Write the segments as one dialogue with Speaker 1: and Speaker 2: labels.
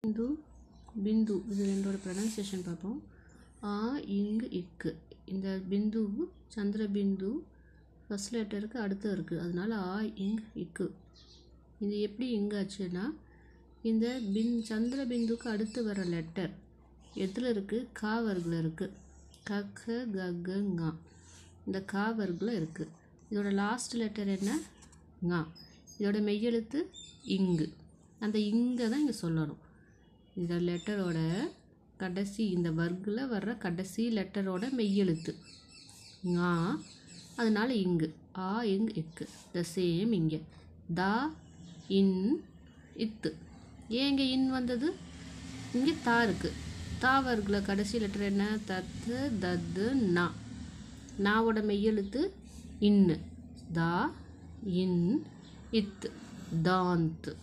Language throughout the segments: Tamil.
Speaker 1: பிந்து பிந்து இது ரெண்டோட ப்ரொனன்சியேஷன் பார்ப்போம். ஆ இங்கு இக்கு. இந்த பிந்து சந்திர பிந்து ஃபஸ்ட் லெட்டருக்கு அடுத்து இருக்குது, அதனால ஆ இங் இக்கு. இது எப்படி இங்காச்சுன்னா இந்த சந்திர பிந்துக்கு அடுத்து வர லெட்டர் எதில் இருக்குது? கா வர்க்கில் இருக்குது. கக்க கக ஙா. இந்த கா வர்க்கில் இருக்குது. இதோட லாஸ்ட் லெட்டர் என்ன? ஙா. இதோட மெய்யெழுத்து இங்கு. அந்த இங்கே தான் இங்கே சொல்லணும். இந்த லெட்டரோட கடைசி இந்த வர்க்கில் வர்ற கடைசி லெட்டரோட மெய்யெழுத்து ஞா, அதனால் இங்கு. ஆ இங் இக்கு. த சேம் இங்கே தா இன் இத்து. ஏன் இங்கே இன் வந்தது? இங்கே தா இருக்குது. தா வர்க்கில் கடைசி லெட்டர் என்ன? தத்து தத்து நா. நாவோட மெய்யெழுத்து இன்னு. தா இன் இத்து தாந்து.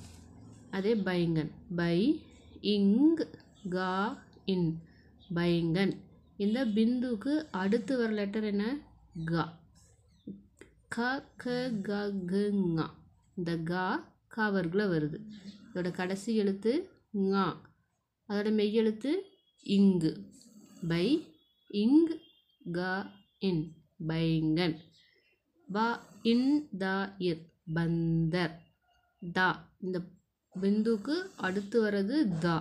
Speaker 1: அதே பைங்கன். பை இங் கா இன் பைங்கன். இந்த பிந்துக்கு அடுத்து வர லெட்டர் என்ன? கா. க க க க ஙா. இந்த கா கா வர்க்கில் வருது. இதோட கடைசி எழுத்து ஞா. அதோட மெய்யெழுத்து இங்கு. பை இங் கா இன் பைங்கன். பா இன் தா இர் பந்தர். தா இந்த பிந்துக்கு அடுத்து வர்றது தா.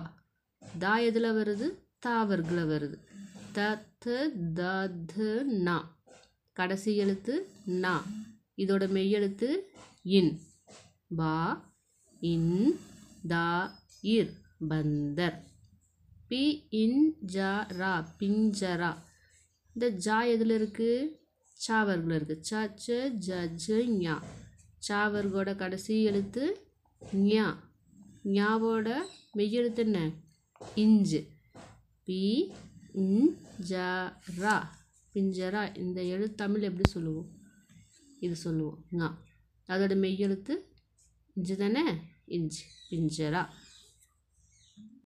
Speaker 1: தா எதில் வருது? தா வர்க்கில் வருது. தத்து தத்து நா. கடைசி எழுத்து நா. இதோட மெய்யெழுத்து இன். பா இன் தா இர் பந்தர். பி இன் ஜா ரா பிஞ்சரா. இந்த ஜா எதில் இருக்குது? சா வர்க்கில் இருக்குது. ச ச ஜ ஜ ஞா. சா வர்க்கோட கடைசி எழுத்து ஞா. ஞாவோட மெய்யெழுத்து என்ன? இஞ்சு. பி இன் ஜா ரா பிஞ்சரா. இந்த எழுத்து தமிழ் எப்படி சொல்லுவோம்? இது சொல்லுவோம் ஞா. அதோட மெய்யெழுத்து இஞ்சு தானே? இஞ்சு பிஞ்சரா.